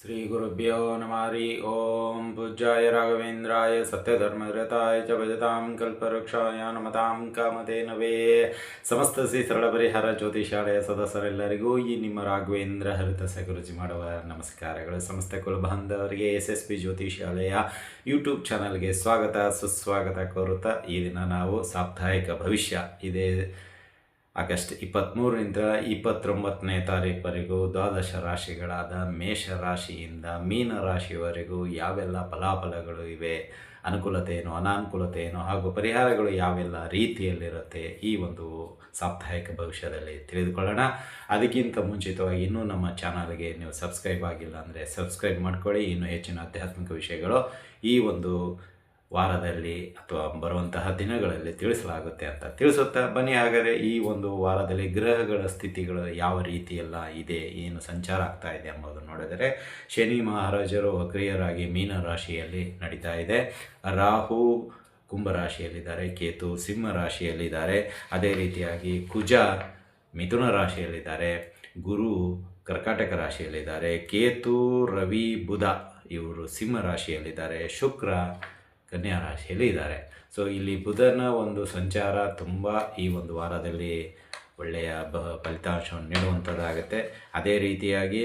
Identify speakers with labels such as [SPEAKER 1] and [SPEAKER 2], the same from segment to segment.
[SPEAKER 1] ಶ್ರೀ ಗುರುಭ್ಯೋ ನಮಃ ಹರಿ ಓಂ ಪೂಜ್ಯಾಯ ರಾಘವೇಂದ್ರಾಯ ಸತ್ಯಧರ್ಮರತಾಯ ಚ ಭಜತಾಂ ಕಲ್ಪವೃಕ್ಷಾಯ ನಮತಾಂ ಕಾಮಧೇನವೇ. ಸಮಸ್ತ ಶ್ರೀ ಸರಳ ಪರಿಹಾರ ಜ್ಯೋತಿಷಾಲಯ ಸದಸ್ಯರೆಲ್ಲರಿಗೂ ಈ ನಿಮ್ಮ ರಾಘವೇಂದ್ರ ಹರಿತ ಸಗುರುಜಿ ಮಾಡುವ ನಮಸ್ಕಾರಗಳು. ಸಮಸ್ತ ಕುಲಬಾಂಧವರಿಗೆ SSP ಜ್ಯೋತಿಷಾಲಯ ಯೂಟ್ಯೂಬ್ ಚಾನಲ್ಗೆ ಸ್ವಾಗತ ಸುಸ್ವಾಗತ ಕೋರುತ್ತಾ ಈ ದಿನ ನಾವು ಸಾಪ್ತಾಹಿಕ ಭವಿಷ್ಯ ಇದೇ ಆಗಸ್ಟ್ 23ರಿಂದ 29ನೇ ತಾರೀಕುವರೆಗೂ ದ್ವಾದಶ ರಾಶಿಗಳಾದ ಮೇಷರಾಶಿಯಿಂದ ಮೀನ ರಾಶಿಯವರೆಗೂ ಯಾವೆಲ್ಲ ಫಲಾಫಲಗಳು ಇವೆ, ಅನುಕೂಲತೆ ಏನು ಅನಾನುಕೂಲತೆ ಏನು ಹಾಗೂ ಪರಿಹಾರಗಳು ಯಾವೆಲ್ಲ ರೀತಿಯಲ್ಲಿರುತ್ತೆ ಈ ಒಂದು ಸಾಪ್ತಾಹಿಕ ಭವಿಷ್ಯದಲ್ಲಿ ತಿಳಿದುಕೊಳ್ಳೋಣ. ಅದಕ್ಕಿಂತ ಮುಂಚಿತವಾಗಿ ಇನ್ನೂ ನಮ್ಮ ಚಾನಲ್ಗೆ ನೀವು ಸಬ್ಸ್ಕ್ರೈಬ್ ಆಗಿಲ್ಲ ಅಂದರೆ ಸಬ್ಸ್ಕ್ರೈಬ್ ಮಾಡ್ಕೊಳ್ಳಿ. ಇನ್ನೂ ಹೆಚ್ಚಿನ ಆಧ್ಯಾತ್ಮಿಕ ವಿಷಯಗಳು ಈ ಒಂದು ವಾರದಲ್ಲಿ ಅಥವಾ ಬರುವಂತಹ ದಿನಗಳಲ್ಲಿ ತಿಳಿಸಲಾಗುತ್ತೆ ಅಂತ ತಿಳಿಸುತ್ತಾ ಬನ್ನಿ. ಹಾಗಾದರೆ ಈ ಒಂದು ವಾರದಲ್ಲಿ ಗ್ರಹಗಳ ಸ್ಥಿತಿಗಳು ಯಾವ ರೀತಿಯೆಲ್ಲ ಇದೆ, ಏನು ಸಂಚಾರ ಆಗ್ತಾ ಇದೆ ಎಂಬುದನ್ನು ನೋಡಿದರೆ ಶನಿ ಮಹಾರಾಜರು ವಕ್ರಿಯರಾಗಿ ಮೀನ ರಾಶಿಯಲ್ಲಿ ನಡೀತಾ ಇದೆ. ರಾಹು ಕುಂಭರಾಶಿಯಲ್ಲಿದ್ದಾರೆ, ಕೇತು ಸಿಂಹ ರಾಶಿಯಲ್ಲಿದ್ದಾರೆ, ಅದೇ ರೀತಿಯಾಗಿ ಕುಜ ಮಿಥುನ ರಾಶಿಯಲ್ಲಿದ್ದಾರೆ, ಗುರು ಕರ್ಕಾಟಕ ರಾಶಿಯಲ್ಲಿದ್ದಾರೆ, ಕೇತು ರವಿ ಬುಧ ಇವರು ಸಿಂಹ ರಾಶಿಯಲ್ಲಿದ್ದಾರೆ, ಶುಕ್ರ ಕನ್ಯಾ ರಾಶಿಯಲ್ಲಿ ಇದ್ದಾರೆ. ಸೊ ಇಲ್ಲಿ ಬುಧನ ಒಂದು ಸಂಚಾರ ತುಂಬ ಈ ಒಂದು ವಾರದಲ್ಲಿ ಒಳ್ಳೆಯ ಫಲಿತಾಂಶವನ್ನು ನೀಡುವಂಥದ್ದಾಗುತ್ತೆ. ಅದೇ ರೀತಿಯಾಗಿ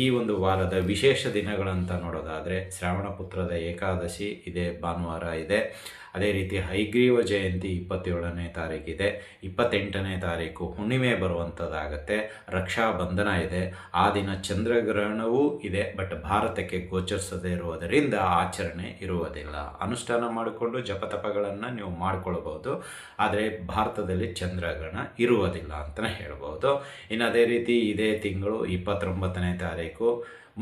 [SPEAKER 1] ಈ ಒಂದು ವಾರದ ವಿಶೇಷ ದಿನಗಳಂತ ನೋಡೋದಾದರೆ ಶ್ರಾವಣ ಪುತ್ರದ ಏಕಾದಶಿ ಇದೇ ಭಾನುವಾರ ಇದೆ. ಅದೇ ರೀತಿ ಹೈಗ್ರೀವ ಜಯಂತಿ 27ನೇ ತಾರೀಕಿದೆ. 28ನೇ ತಾರೀಕು ಹುಣ್ಣಿಮೆ ಬರುವಂಥದ್ದಾಗತ್ತೆ. ರಕ್ಷಾ ಬಂಧನ ಇದೆ. ಆ ದಿನ ಚಂದ್ರಗ್ರಹಣವೂ ಇದೆ, ಬಟ್ ಭಾರತಕ್ಕೆ ಗೋಚರಿಸದೇ ಇರುವುದರಿಂದ ಆಚರಣೆ ಇರುವುದಿಲ್ಲ. ಅನುಷ್ಠಾನ ಮಾಡಿಕೊಂಡು ಜಪತಪಗಳನ್ನು ನೀವು ಮಾಡಿಕೊಳ್ಬೋದು, ಆದರೆ ಭಾರತದಲ್ಲಿ ಚಂದ್ರಗ್ರಹಣ ಇರುವುದಿಲ್ಲ ಅಂತಲೇ ಹೇಳ್ಬೋದು. ಇನ್ನು ಅದೇ ರೀತಿ ಇದೇ ತಿಂಗಳು 29ನೇ ತಾರೀಕು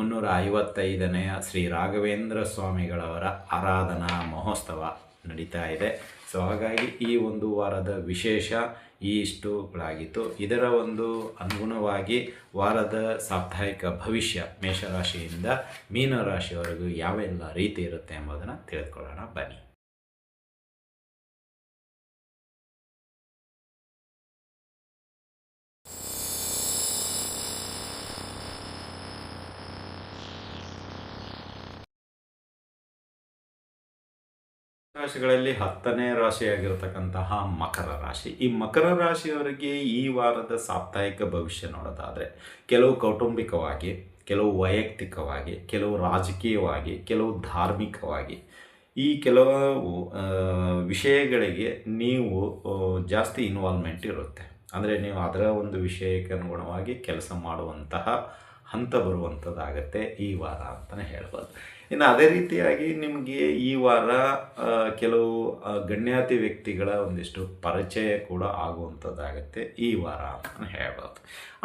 [SPEAKER 1] 355ನೆಯ ಶ್ರೀ ರಾಘವೇಂದ್ರ ಸ್ವಾಮಿಗಳವರ ಆರಾಧನಾ ಮಹೋತ್ಸವ ನಡೀತಾ ಇದೆ. ಸೊ ಹಾಗಾಗಿ ಈ ಒಂದು ವಾರದ ವಿಶೇಷ ಇಷ್ಟುಗಳಾಗಿತ್ತು. ಇದರ ಒಂದು ಅನುಗುಣವಾಗಿ ವಾರದ ಸಾಪ್ತಾಹಿಕ ಭವಿಷ್ಯ ಮೇಷರಾಶಿಯಿಂದ ಮೀನರಾಶಿಯವರೆಗೂ ಯಾವೆಲ್ಲ ರೀತಿ ಇರುತ್ತೆ ಎಂಬುದನ್ನು ತಿಳಿದುಕೊಳ್ಳೋಣ ಬನ್ನಿ. ರಾಶಿಗಳಲ್ಲಿ 10ನೇ ರಾಶಿಯಾಗಿರತಕ್ಕಂತಹ ಮಕರ ರಾಶಿ. ಈ ಮಕರ ರಾಶಿಯವರಿಗೆ ಈ ವಾರದ ಸಾಪ್ತಾಹಿಕ ಭವಿಷ್ಯ ನೋಡೋದಾದರೆ ಕೆಲವು ಕೌಟುಂಬಿಕವಾಗಿ, ಕೆಲವು ವೈಯಕ್ತಿಕವಾಗಿ, ಕೆಲವು ರಾಜಕೀಯವಾಗಿ, ಕೆಲವು ಧಾರ್ಮಿಕವಾಗಿ ಈ ಕೆಲವು ವಿಷಯಗಳಿಗೆ ನೀವು ಜಾಸ್ತಿ ಇನ್ವಾಲ್ವ್ಮೆಂಟ್ ಇರುತ್ತೆ. ಅಂದರೆ ನೀವು ಅದರ ಒಂದು ವಿಷಯಕ್ಕೆ ಅನುಗುಣವಾಗಿ ಕೆಲಸ ಮಾಡುವಂತಹ ಹಂತ ಬರುವಂಥದ್ದಾಗತ್ತೆ ಈ ವಾರ ಅಂತಲೇ ಹೇಳ್ಬೋದು. ಇನ್ನು ಅದೇ ರೀತಿಯಾಗಿ ನಿಮಗೆ ಈ ವಾರ ಕೆಲವು ಗಣ್ಯಾತಿ ವ್ಯಕ್ತಿಗಳ ಒಂದಿಷ್ಟು ಪರಿಚಯ ಕೂಡ ಆಗುವಂಥದ್ದಾಗತ್ತೆ ಈ ವಾರ ಅಂತಲೇ ಹೇಳ್ಬೋದು.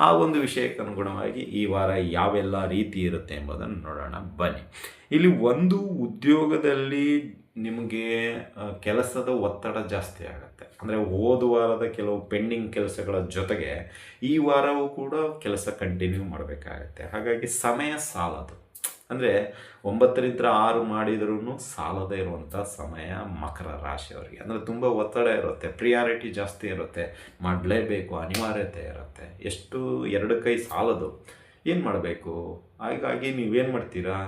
[SPEAKER 1] ಆ ಒಂದು ವಿಷಯಕ್ಕೆ ಅನುಗುಣವಾಗಿ ಈ ವಾರ ಯಾವೆಲ್ಲ ರೀತಿ ಇರುತ್ತೆ ಎಂಬುದನ್ನು ನೋಡೋಣ ಬನ್ನಿ. ಇಲ್ಲಿ ಒಂದು ಉದ್ಯೋಗದಲ್ಲಿ ನಿಮಗೆ ಕೆಲಸದ ಒತ್ತಡ ಜಾಸ್ತಿ ಆಗುತ್ತೆ. ಅಂದರೆ ಹೋದ ವಾರದ ಕೆಲವು ಪೆಂಡಿಂಗ್ ಕೆಲಸಗಳ ಜೊತೆಗೆ ಈ ವಾರವೂ ಕೂಡ ಕೆಲಸ ಕಂಟಿನ್ಯೂ ಮಾಡಬೇಕಾಗತ್ತೆ. ಹಾಗಾಗಿ ಸಮಯ ಸಾಲದು. ಅಂದರೆ 9ರಿಂದ 6 ಮಾಡಿದ್ರೂ ಸಾಲದೇ ಇರುವಂಥ ಸಮಯ ಮಕರ ರಾಶಿಯವರಿಗೆ. ಅಂದರೆ ತುಂಬ ಒತ್ತಡ ಇರುತ್ತೆ, ಪ್ರಿಯಾರಿಟಿ ಜಾಸ್ತಿ ಇರುತ್ತೆ, ಮಾಡಲೇಬೇಕು ಅನಿವಾರ್ಯತೆ ಇರುತ್ತೆ. ಎಷ್ಟು 2 ಕೈ ಸಾಲದು, ಏನು ಮಾಡಬೇಕು? ಹಾಗಾಗಿ ನೀವೇನು ಮಾಡ್ತೀರಾ,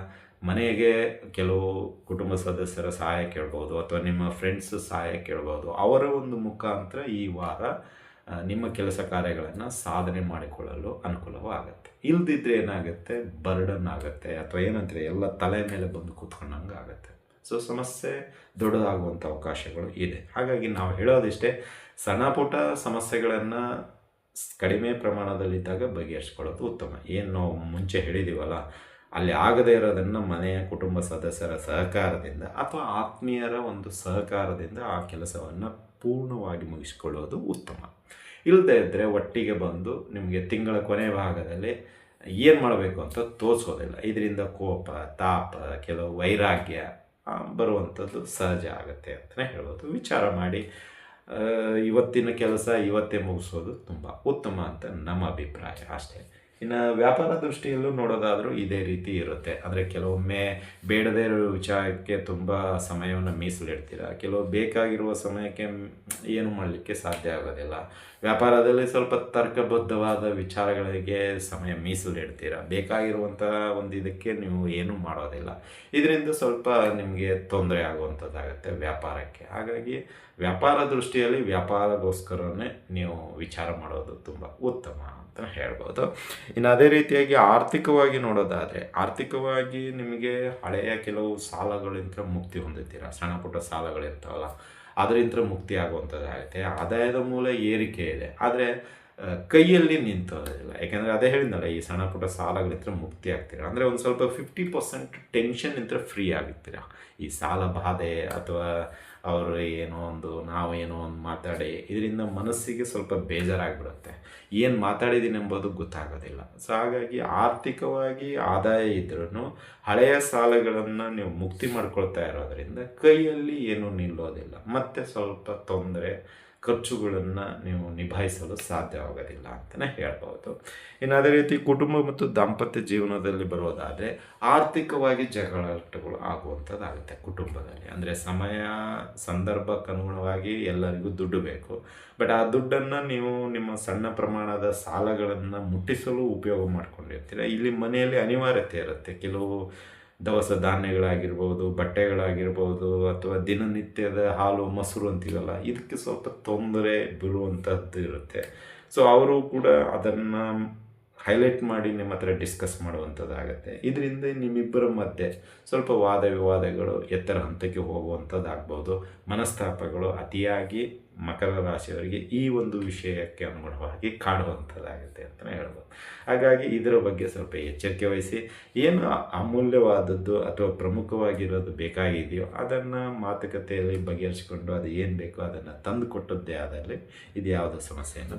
[SPEAKER 1] ಮನೆಗೆ ಕೆಲವು ಕುಟುಂಬ ಸದಸ್ಯರ ಸಹಾಯ ಕೇಳ್ಬೋದು ಅಥವಾ ನಿಮ್ಮ ಫ್ರೆಂಡ್ಸ್ ಸಹಾಯ ಕೇಳ್ಬೋದು. ಅವರ ಒಂದು ಮುಖಾಂತರ ಈ ವಾರ ನಿಮ್ಮ ಕೆಲಸ ಕಾರ್ಯಗಳನ್ನು ಸಾಧನೆ ಮಾಡಿಕೊಳ್ಳಲು ಅನುಕೂಲವಾಗುತ್ತೆ. ಇಲ್ದಿದ್ರೆ ಏನಾಗುತ್ತೆ, ಬರ್ಡನ್ ಆಗುತ್ತೆ ಅಥವಾ ಏನಂದರೆ ಎಲ್ಲ ತಲೆ ಮೇಲೆ ಬಂದು ಕೂತ್ಕೊಂಡಂಗೆ ಆಗುತ್ತೆ. ಸೊ ಸಮಸ್ಯೆ ದೊಡ್ಡದಾಗುವಂಥ ಅವಕಾಶಗಳು ಇದೆ. ಹಾಗಾಗಿ ನಾವು ಹೇಳೋದಿಷ್ಟೇ, ಸಣ್ಣ ಪುಟ್ಟ ಸಮಸ್ಯೆಗಳನ್ನು ಕಡಿಮೆ ಪ್ರಮಾಣದಲ್ಲಿದ್ದಾಗ ಬಗೆಹರಿಸ್ಕೊಳ್ಳೋದು ಉತ್ತಮ. ಏನು ನಾವು ಮುಂಚೆ ಹೇಳಿದ್ದೀವಲ್ಲ, ಅಲ್ಲಿ ಆಗದೇ ಇರೋದನ್ನು ಮನೆಯ ಕುಟುಂಬ ಸದಸ್ಯರ ಸಹಕಾರದಿಂದ ಅಥವಾ ಆತ್ಮೀಯರ ಒಂದು ಸಹಕಾರದಿಂದ ಆ ಕೆಲಸವನ್ನು ಪೂರ್ಣವಾಗಿ ಮುಗಿಸ್ಕೊಳ್ಳೋದು ಉತ್ತಮ. ಇಲ್ಲದೇ ಇದ್ದರೆ ಒಟ್ಟಿಗೆ ಬಂದು ನಿಮಗೆ ತಿಂಗಳ ಕೊನೆ ಭಾಗದಲ್ಲಿ ಏನು ಮಾಡಬೇಕು ಅಂತ ತೋರಿಸೋದಿಲ್ಲ. ಇದರಿಂದ ಕೋಪ, ತಾಪ, ಕೆಲವು ವೈರಾಗ್ಯ ಬರುವಂಥದ್ದು ಸಹಜ ಆಗುತ್ತೆ ಅಂತಲೇ ಹೇಳ್ಬೋದು. ವಿಚಾರ ಮಾಡಿ ಇವತ್ತಿನ ಕೆಲಸ ಇವತ್ತೇ ಮುಗಿಸೋದು ತುಂಬ ಉತ್ತಮ ಅಂತ ನಮ್ಮ ಅಭಿಪ್ರಾಯ ಅಷ್ಟೇ. ಇನ್ನು ವ್ಯಾಪಾರ ದೃಷ್ಟಿಯಲ್ಲೂ ನೋಡೋದಾದರೂ ಇದೇ ರೀತಿ ಇರುತ್ತೆ. ಅಂದರೆ ಕೆಲವೊಮ್ಮೆ ಬೇಡದೇ ಇರೋ ವಿಚಾರಕ್ಕೆ ತುಂಬ ಸಮಯವನ್ನು ಮೀಸಲಿಡ್ತೀರ, ಕೆಲವು ಬೇಕಾಗಿರುವ ಸಮಯಕ್ಕೆ ಏನು ಮಾಡಲಿಕ್ಕೆ ಸಾಧ್ಯ ಆಗೋದಿಲ್ಲ. ವ್ಯಾಪಾರದಲ್ಲಿ ಸ್ವಲ್ಪ ತರ್ಕಬದ್ಧವಾದ ವಿಚಾರಗಳಿಗೆ ಸಮಯ ಮೀಸಲಿಡ್ತೀರ, ಬೇಕಾಗಿರುವಂಥ ಒಂದು ಇದಕ್ಕೆ ನೀವು ಏನೂ ಮಾಡೋದಿಲ್ಲ. ಇದರಿಂದ ಸ್ವಲ್ಪ ನಿಮಗೆ ತೊಂದರೆ ಆಗುವಂಥದ್ದಾಗುತ್ತೆ ವ್ಯಾಪಾರಕ್ಕೆ. ಹಾಗಾಗಿ ವ್ಯಾಪಾರ ದೃಷ್ಟಿಯಲ್ಲಿ ವ್ಯಾಪಾರಗೋಸ್ಕರನೇ ನೀವು ವಿಚಾರ ಮಾಡೋದು ತುಂಬ ಉತ್ತಮ ಅಂತ ಹೇಳ್ಬೋದು. ಇನ್ನು ಅದೇ ರೀತಿಯಾಗಿ ಆರ್ಥಿಕವಾಗಿ ನೋಡೋದಾದರೆ, ಆರ್ಥಿಕವಾಗಿ ನಿಮಗೆ ಹಳೆಯ ಕೆಲವು ಸಾಲಗಳಿಂದ ಮುಕ್ತಿ ಹೊಂದುತ್ತೀರ. ಸಣ್ಣ ಪುಟ್ಟ ಸಾಲಗಳಿರ್ತಾವಲ್ಲ, ಅದರಿಂದ ಮುಕ್ತಿ ಆಗುವಂಥದ್ದಾಗುತ್ತೆ. ಆದಾಯದ ಮೂಲ ಏರಿಕೆ ಇದೆ, ಆದರೆ ಕೈಯಲ್ಲಿ ನಿಂತೋದಿಲ್ಲ. ಯಾಕೆಂದರೆ ಅದೇ ಹೇಳಿದ್ನಲ್ಲ, ಈ ಸಣ್ಣ ಪುಟ್ಟ ಸಾಲಗಳಿಂದ ಮುಕ್ತಿ ಆಗ್ತೀರ. ಅಂದರೆ ಒಂದು ಸ್ವಲ್ಪ 50% ಟೆನ್ಷನ್ನಿಂದ ಫ್ರೀ ಆಗಿರ್ತೀರ. ಈ ಸಾಲ ಬಾಧೆ ಅಥವಾ ಅವರು ನಾವು ಏನೋ ಒಂದು ಮಾತಾಡಿ ಇದರಿಂದ ಮನಸ್ಸಿಗೆ ಸ್ವಲ್ಪ ಬೇಜಾರಾಗಿಬಿಡುತ್ತೆ. ಏನು ಮಾತಾಡಿದ್ದೀನಿ ಎಂಬುದು ಗೊತ್ತಾಗೋದಿಲ್ಲ. ಸೊ ಹಾಗಾಗಿ ಆರ್ಥಿಕವಾಗಿ ಆದಾಯ ಇದ್ರೂ ಹಳೆಯ ಸಾಲಗಳನ್ನು ನೀವು ಮುಕ್ತಿ ಮಾಡ್ಕೊಳ್ತಾ ಇರೋದರಿಂದ ಕೈಯಲ್ಲಿ ಏನೂ ನಿಲ್ಲೋದಿಲ್ಲ. ಮತ್ತು ಸ್ವಲ್ಪ ತೊಂದರೆ, ಖರ್ಚುಗಳನ್ನು ನೀವು ನಿಭಾಯಿಸಲು ಸಾಧ್ಯವಾಗೋದಿಲ್ಲ ಅಂತಲೇ ಹೇಳ್ಬೋದು. ಇನ್ನು ಅದೇ ರೀತಿ ಕುಟುಂಬ ಮತ್ತು ದಾಂಪತ್ಯ ಜೀವನದಲ್ಲಿ ಬರೋದಾದರೆ, ಆರ್ಥಿಕವಾಗಿ ಜಗಳಗಳು ಆಗುವಂಥದ್ದಾಗುತ್ತೆ ಕುಟುಂಬದಲ್ಲಿ. ಅಂದರೆ ಸಮಯ ಸಂದರ್ಭಕ್ಕನುಗುಣವಾಗಿ ಎಲ್ಲರಿಗೂ ದುಡ್ಡು ಬೇಕು, ಬಟ್ ಆ ದುಡ್ಡನ್ನು ನೀವು ನಿಮ್ಮ ಸಣ್ಣ ಪ್ರಮಾಣದ ಸಾಲಗಳನ್ನು ಮುಟ್ಟಿಸಲು ಉಪಯೋಗ ಮಾಡ್ಕೊಂಡಿರ್ತೀರ. ಇಲ್ಲಿ ಮನೆಯಲ್ಲಿ ಅನಿವಾರ್ಯತೆ ಇರುತ್ತೆ. ಕೆಲವು ದವಸ ಧಾನ್ಯಗಳಾಗಿರ್ಬೋದು, ಬಟ್ಟೆಗಳಾಗಿರ್ಬೋದು, ಅಥವಾ ದಿನನಿತ್ಯದ ಹಾಲು ಮೊಸರು ಅಂತೀವಲ್ಲ, ಇದಕ್ಕೆ ಸ್ವಲ್ಪ ತೊಂದರೆ ಬೀಳುವಂಥದ್ದು ಇರುತ್ತೆ. ಸೊ ಅವರು ಕೂಡ ಅದನ್ನು ಹೈಲೈಟ್ ಮಾಡಿ ನಿಮ್ಮ ಹತ್ರ ಡಿಸ್ಕಸ್ ಮಾಡುವಂಥದ್ದಾಗತ್ತೆ. ಇದರಿಂದ ನಿಮ್ಮಿಬ್ಬರ ಮಧ್ಯೆ ಸ್ವಲ್ಪ ವಾದ ವಿವಾದಗಳು ಎತ್ತರ ಹಂತಕ್ಕೆ ಹೋಗುವಂಥದ್ದಾಗ್ಬೋದು. ಮನಸ್ತಾಪಗಳು ಅತಿಯಾಗಿ ಮಕರ ರಾಶಿಯವರಿಗೆ ಈ ಒಂದು ವಿಷಯಕ್ಕೆ ಅನುಗುಣವಾಗಿ ಕಾಡುವಂಥದ್ದಾಗುತ್ತೆ ಅಂತಲೇ ಹೇಳ್ಬೋದು. ಹಾಗಾಗಿ ಇದರ ಬಗ್ಗೆ ಸ್ವಲ್ಪ ಎಚ್ಚರಿಕೆ ವಹಿಸಿ, ಏನು ಅಮೂಲ್ಯವಾದದ್ದು ಅಥವಾ ಪ್ರಮುಖವಾಗಿರೋದು ಬೇಕಾಗಿದೆಯೋ ಅದನ್ನು ಮಾತುಕತೆಯಲ್ಲಿ ಬಗೆಹರಿಸಿಕೊಂಡು ಅದು ಏನು ಬೇಕೋ ಅದನ್ನು ತಂದು ಕೊಟ್ಟದ್ದೇ ಆದಲ್ಲಿ ಇದು ಯಾವುದೋ ಸಮಸ್ಯೆಯನ್ನು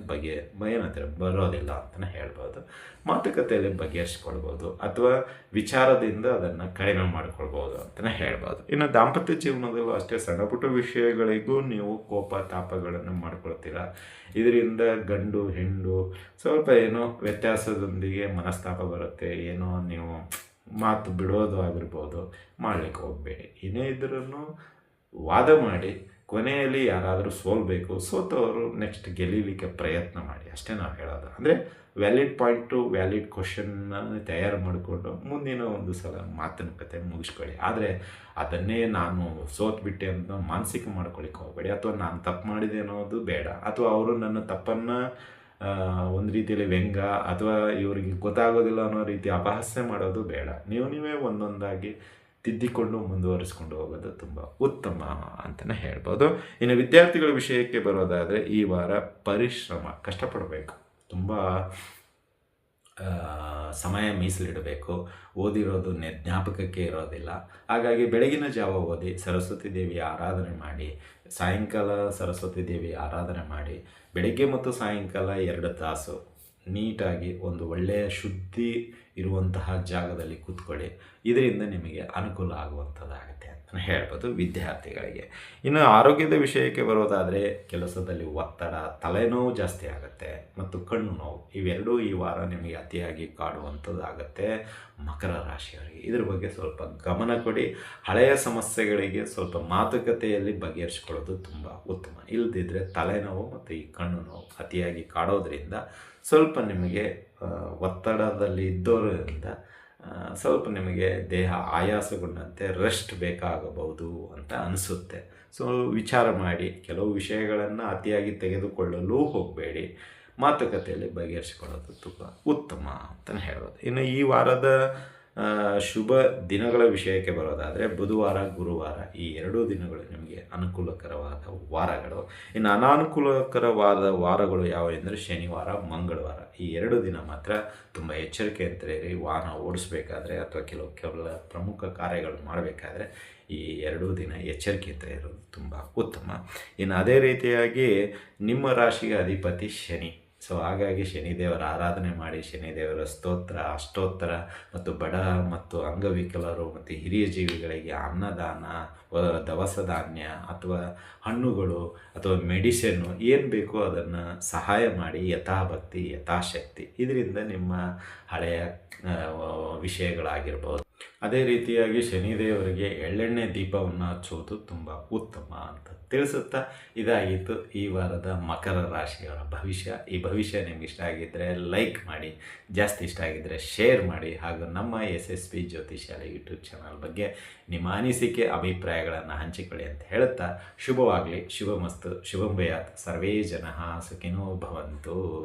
[SPEAKER 1] ಏನಂತಾರೆ ಬರೋದಿಲ್ಲ ಅಂತಲೇ ಹೇಳ್ಬೋದು. ಮಾತುಕತೆಯಲ್ಲಿ ಬಗೆಹರಿಸ್ಕೊಳ್ಬೋದು ಅಥವಾ ವಿಚಾರದಿಂದ ಅದನ್ನು ಕಡಿಮೆ ಮಾಡಿಕೊಳ್ಬೋದು ಅಂತಲೇ ಹೇಳ್ಬೋದು. ಇನ್ನು ದಾಂಪತ್ಯ ಜೀವನದಲ್ಲೂ ಅಷ್ಟೇ, ಸಣ್ಣ ಪುಟ್ಟ ವಿಷಯಗಳಿಗೂ ನೀವು ಕೋಪ ತಾಪಗಳನ್ನು ಮಾಡ್ಕೊಳ್ತೀರ. ಇದರಿಂದ ಗಂಡು ಹೆಣ್ಣು ಸ್ವಲ್ಪ ಏನೋ ವ್ಯತ್ಯಾಸದೊಂದಿಗೆ ಮನಸ್ತಾಪ ಬರುತ್ತೆ. ಏನೋ ನೀವು ಮಾತು ಬಿಡೋದು ಆಗಿರ್ಬೋದು, ಮಾಡಲಿಕ್ಕೆ ಹೋಗಬೇಡಿ. ಏನೇ ಇದ್ರೂ ವಾದ ಮಾಡಿ ಕೊನೆಯಲ್ಲಿ ಯಾರಾದರೂ ಸೋಲ್ಬೇಕು, ಸೋತವರು ನೆಕ್ಸ್ಟ್ ಗೆಲ್ಲಲಿಕ್ಕೆ ಪ್ರಯತ್ನ ಮಾಡಿ, ಅಷ್ಟೇ ನಾವು ಹೇಳೋದು. ಅಂದರೆ ವ್ಯಾಲಿಡ್ ಪಾಯಿಂಟು ವ್ಯಾಲಿಡ್ ಕ್ವಶನ್ನ ತಯಾರು ಮಾಡಿಕೊಂಡು ಮುಂದಿನ ಒಂದು ಸಲ ಮಾತುಕತೆ ಮುಗಿಸ್ಕೊಳ್ಳಿ. ಆದರೆ ಅದನ್ನೇ ನಾನು ಸೋತ್ಬಿಟ್ಟೆ ಅಂತ ಮಾನಸಿಕ ಮಾಡ್ಕೊಳ್ಳಿಕ್ಕೆ ಹೋಗಬೇಡಿ, ಅಥವಾ ನಾನು ತಪ್ಪು ಮಾಡಿದೆ ಅನ್ನೋದು ಬೇಡ, ಅಥವಾ ಅವರು ನನ್ನ ತಪ್ಪನ್ನು ಒಂದು ರೀತಿಯಲ್ಲಿ ವ್ಯಂಗ್ಯ ಅಥವಾ ಇವರಿಗೆ ಗೊತ್ತಾಗೋದಿಲ್ಲ ಅನ್ನೋ ರೀತಿ ಅಪಹಾಸ್ಯ ಮಾಡೋದು ಬೇಡ. ನೀವೇ ಒಂದೊಂದಾಗಿ ತಿದ್ದಿಕೊಂಡು ಮುಂದುವರಿಸ್ಕೊಂಡು ಹೋಗೋದು ತುಂಬ ಉತ್ತಮ ಅಂತಲೇ ಹೇಳ್ಬೋದು. ಇನ್ನು ವಿದ್ಯಾರ್ಥಿಗಳ ವಿಷಯಕ್ಕೆ ಬರೋದಾದರೆ, ಈ ವಾರ ಪರಿಶ್ರಮ, ಕಷ್ಟಪಡಬೇಕು, ತುಂಬ ಸಮಯ ಮೀಸಲಿಡಬೇಕು. ಓದಿರೋದು ಜ್ಞಾಪಕಕ್ಕೆ ಇರೋದಿಲ್ಲ. ಹಾಗಾಗಿ ಬೆಳಗಿನ ಜಾವ ಓದಿ ಸರಸ್ವತಿ ದೇವಿಯ ಆರಾಧನೆ ಮಾಡಿ, ಸಾಯಂಕಾಲ ಸರಸ್ವತಿ ದೇವಿಯ ಆರಾಧನೆ ಮಾಡಿ, ಬೆಳಗ್ಗೆ ಮತ್ತು ಸಾಯಂಕಾಲ 2 ತಾಸು ನೀಟಾಗಿ ಒಂದು ಒಳ್ಳೆಯ ಶುದ್ಧಿ ಇರುವಂತಹ ಜಾಗದಲ್ಲಿ ಕೂತ್ಕೊಳ್ಳಿ. ಇದರಿಂದ ನಿಮಗೆ ಅನುಕೂಲ ಆಗುವಂಥದ್ದಾಗುತ್ತೆ ಅಂತಲೇ ಹೇಳ್ಬೋದು ವಿದ್ಯಾರ್ಥಿಗಳಿಗೆ. ಇನ್ನು ಆರೋಗ್ಯದ ವಿಷಯಕ್ಕೆ ಬರೋದಾದರೆ, ಕೆಲಸದಲ್ಲಿ ಒತ್ತಡ, ತಲೆನೋವು ಜಾಸ್ತಿ ಆಗುತ್ತೆ ಮತ್ತು ಕಣ್ಣು ನೋವು, ಇವೆರಡೂ ಈ ವಾರ ನಿಮಗೆ ಅತಿಯಾಗಿ ಕಾಡುವಂಥದ್ದಾಗುತ್ತೆ ಮಕರ ರಾಶಿಯವರಿಗೆ. ಇದ್ರ ಬಗ್ಗೆ ಸ್ವಲ್ಪ ಗಮನ ಕೊಡಿ. ಹಳೆಯ ಸಮಸ್ಯೆಗಳಿಗೆ ಸ್ವಲ್ಪ ಮಾತುಕತೆಯಲ್ಲಿ ಬಗೆಹರಿಸ್ಕೊಳ್ಳೋದು ತುಂಬ ಉತ್ತಮ. ಇಲ್ಲದಿದ್ದರೆ ತಲೆನೋವು ಮತ್ತು ಈ ಕಣ್ಣು ನೋವು ಅತಿಯಾಗಿ ಕಾಡೋದ್ರಿಂದ ಸ್ವಲ್ಪ ನಿಮಗೆ ಒತ್ತಡದಲ್ಲಿ ಇದ್ದೋರಿಂದ ಸ್ವಲ್ಪ ನಿಮಗೆ ದೇಹ ಆಯಾಸಗೊಂಡಂತೆ ರೆಸ್ಟ್ ಬೇಕಾಗಬಹುದು ಅಂತ ಅನಿಸುತ್ತೆ. ಸೊ ವಿಚಾರ ಮಾಡಿ, ಕೆಲವು ವಿಷಯಗಳನ್ನು ಅತಿಯಾಗಿ ತೆಗೆದುಕೊಳ್ಳಲು ಹೋಗಬೇಡಿ. ಮಾತುಕತೆಯಲ್ಲಿ ಬಗೆಹರಿಸಿಕೊಳ್ಳೋದು ತುಂಬ ಉತ್ತಮ ಅಂತಲೇ ಹೇಳ್ಬೋದು. ಇನ್ನು ಈ ವಾರದ ಶುಭ ದಿನಗಳ ವಿಷಯಕ್ಕೆ ಬರೋದಾದರೆ, ಬುಧವಾರ ಗುರುವಾರ ಈ 2 ದಿನಗಳು ನಿಮಗೆ ಅನುಕೂಲಕರವಾದ ವಾರಗಳು. ಇನ್ನು ಅನಾನುಕೂಲಕರವಾದ ವಾರಗಳು ಯಾವುವೆಂದರೆ ಶನಿವಾರ, ಮಂಗಳವಾರ. ಈ 2 ದಿನ ಮಾತ್ರ ತುಂಬ ಎಚ್ಚರಿಕೆ ಅಂತ ಇರಿ. ವಾಹನ ಓಡಿಸ್ಬೇಕಾದ್ರೆ ಅಥವಾ ಕೆಲವು ಪ್ರಮುಖ ಕಾರ್ಯಗಳು ಮಾಡಬೇಕಾದ್ರೆ ಈ 2 ದಿನ ಎಚ್ಚರಿಕೆಯಿಂದ ಇರೋದು ತುಂಬ ಉತ್ತಮ. ಇನ್ನು ಅದೇ ರೀತಿಯಾಗಿ ನಿಮ್ಮ ರಾಶಿಗೆ ಅಧಿಪತಿ ಶನಿ, ಸೊ ಹಾಗಾಗಿ ಶನಿದೇವರ ಆರಾಧನೆ ಮಾಡಿ ಶನಿದೇವರ ಸ್ತೋತ್ರ ಅಷ್ಟೋತ್ತರ ಮತ್ತು ಬಡ ಮತ್ತು ಅಂಗವಿಕಲರು ಮತ್ತು ಹಿರಿಯ ಜೀವಿಗಳಿಗೆ ಅನ್ನದಾನ, ದವಸ ಧಾನ್ಯ ಅಥವಾ ಹಣ್ಣುಗಳು ಅಥವಾ ಮೆಡಿಸಿನ್ನು ಏನು ಬೇಕೋ ಅದನ್ನು ಸಹಾಯ ಮಾಡಿ ಯಥಾಭಕ್ತಿ ಯಥಾಶಕ್ತಿ. ಇದರಿಂದ ನಿಮ್ಮ ಹಳೆಯ ವಿಷಯಗಳಾಗಿರ್ಬೋದು. ಅದೇ ರೀತಿಯಾಗಿ ಶನಿದೇವರಿಗೆ ಎಳ್ಳೆಣ್ಣೆ ದೀಪವನ್ನು ಹಚ್ಚುವುದು ತುಂಬ ಉತ್ತಮ ಅಂತ ತಿಳಿಸುತ್ತಾ ಇದಾಗಿತ್ತು ಈ ವಾರದ ಮಕರ ರಾಶಿಯವರ ಭವಿಷ್ಯ. ಈ ಭವಿಷ್ಯ ನಿಮ್ಗೆ ಇಷ್ಟ ಆಗಿದ್ದರೆ ಲೈಕ್ ಮಾಡಿ, ಜಾಸ್ತಿ ಇಷ್ಟ ಆಗಿದ್ದರೆ ಶೇರ್ ಮಾಡಿ, ಹಾಗೂ ನಮ್ಮ SSP ಜ್ಯೋತಿಷ್ಯಾಲಯ ಯೂಟ್ಯೂಬ್ ಚಾನಲ್ ಬಗ್ಗೆ ನಿಮ್ಮ ಅನಿಸಿಕೆ ಅಭಿಪ್ರಾಯಗಳನ್ನು ಹಂಚಿಕೊಳ್ಳಿ ಅಂತ ಹೇಳುತ್ತಾ ಶುಭವಾಗಲಿ, ಶುಭಮಸ್ತು, ಶುಭಂ ಭಯಾತ್, ಸರ್ವೇ ಜನಃ ಸುಖಿನೋ ಭವಂತು.